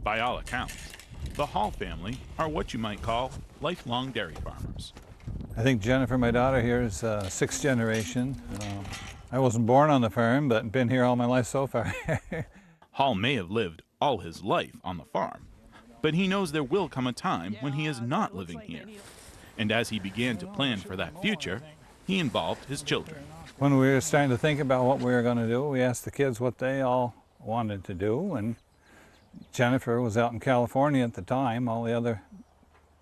By all accounts, the Hall family are what you might call lifelong dairy farmers. I think Jennifer, my daughter here, is sixth generation. I wasn't born on the farm, but been here all my life so far. Hall may have lived all his life on the farm, but he knows there will come a time when he is not living here. And as he began to plan for that future, he involved his children. When we were starting to think about what we were going to do, we asked the kids what they all wanted to do, and Jennifer was out in California at the time. All the other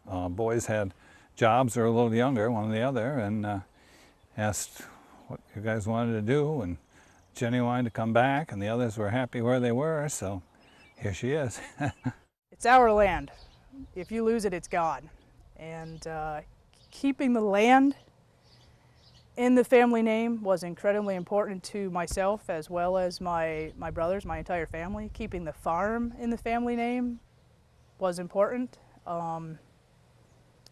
boys had jobs or a little younger, one or the other, and asked what you guys wanted to do, and Jenny wanted to come back, and the others were happy where they were, so here she is. It's our land. If you lose it, it's gone. And keeping the land in the family name was incredibly important to myself as well as my brothers, my entire family. Keeping the farm in the family name was important.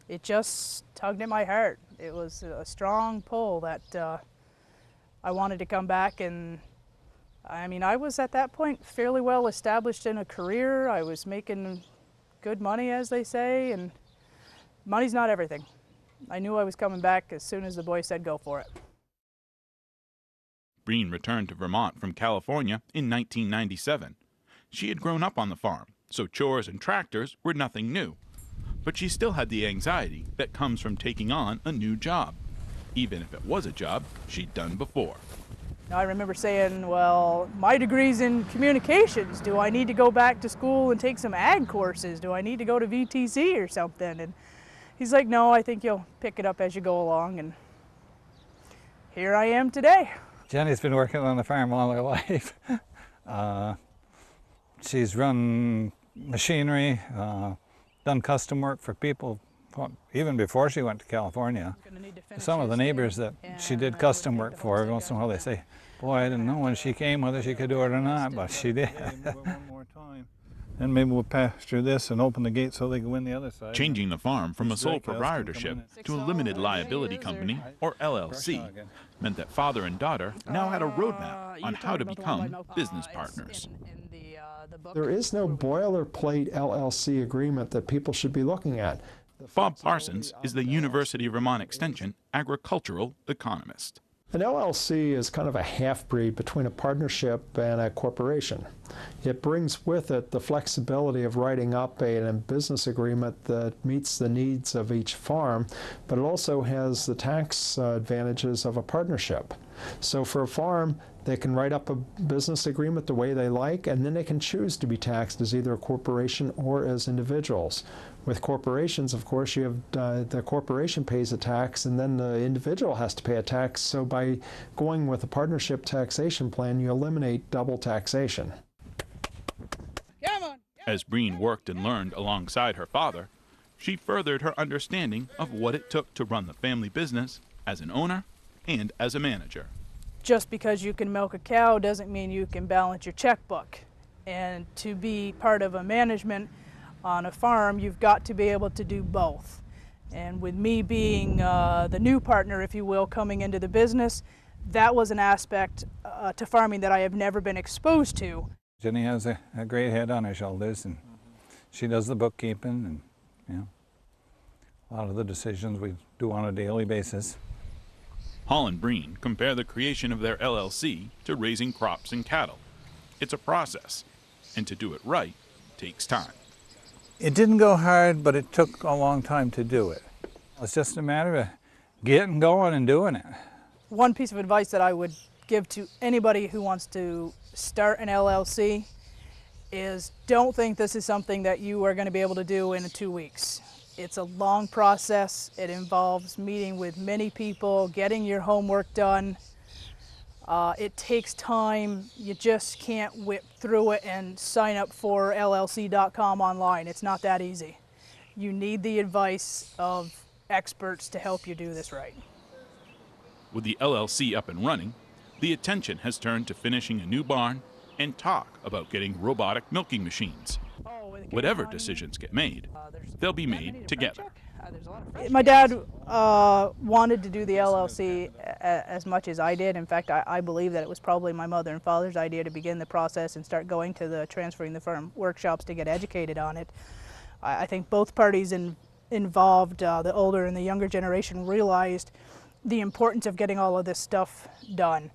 It just tugged at my heart. It was a strong pull that I wanted to come back, and I mean, I was at that point fairly well established in a career. I was making good money, as they say, and money's not everything. I knew I was coming back as soon as the boy said go for it. Breen returned to Vermont from California in 1997. She had grown up on the farm, so chores and tractors were nothing new. But she still had the anxiety that comes from taking on a new job, even if it was a job she'd done before. I remember saying, well, my degree's in communications. Do I need to go back to school and take some ag courses? Do I need to go to VTC or something? And he's like, no, I think you'll pick it up as you go along. And here I am today. Jenny's been working on the farm all her life. She's run machinery, done custom work for people even before she went to California. Some of the neighbors that she did custom work for, every once in a while they say, boy, I didn't know when she came whether she could do it or not, but she did. And maybe we'll pasture this and open the gate so they can win the other side. Changing the farm from a sole proprietorship to a limited liability company, or LLC, meant that father and daughter now had a roadmap on how to become business partners. There is no boilerplate LLC agreement that people should be looking at. Bob Parsons is the University of Vermont Extension agricultural economist. An LLC is kind of a half-breed between a partnership and a corporation. It brings with it the flexibility of writing up a business agreement that meets the needs of each farm, but it also has the tax advantages of a partnership. So for a farm, they can write up a business agreement the way they like, and then they can choose to be taxed as either a corporation or as individuals. With corporations, of course, you have the corporation pays a tax, and then the individual has to pay a tax. So by going with a partnership taxation plan, you eliminate double taxation. As Breen worked and learned alongside her father, she furthered her understanding of what it took to run the family business as an owner and as a manager. Just because you can milk a cow doesn't mean you can balance your checkbook. And to be part of a management on a farm, you've got to be able to do both. And with me being the new partner, if you will, coming into the business, that was an aspect to farming that I have never been exposed to. Jenny has a great head on her shoulders, and she does the bookkeeping and a lot of the decisions we do on a daily basis. Hall and Breen compare the creation of their LLC to raising crops and cattle. It's a process, and to do it right takes time. It didn't go hard, but it took a long time to do it. It's just a matter of getting going and doing it. One piece of advice that I would give to anybody who wants to start an LLC is don't think this is something that you are going to be able to do in 2 weeks. It's a long process. It involves meeting with many people, getting your homework done. It takes time. You just can't whip through it and sign up for LLC.com online. It's not that easy. You need the advice of experts to help you do this right. With the LLC up and running, the attention has turned to finishing a new barn and talk about getting robotic milking machines. Whatever decisions get made, they'll be made together. My dad wanted to do the LLC as much as I did. In fact, I believe that it was probably my mother and father's idea to begin the process and start going to the transferring the firm workshops to get educated on it. I think both parties involved, the older and the younger generation, realized the importance of getting all of this stuff done.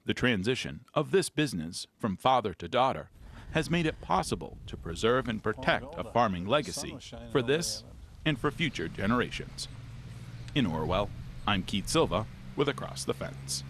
The transition of this business from father to daughter has made it possible to preserve and protect a farming legacy for this and for future generations. In Orwell, I'm Keith Silva with Across the Fence.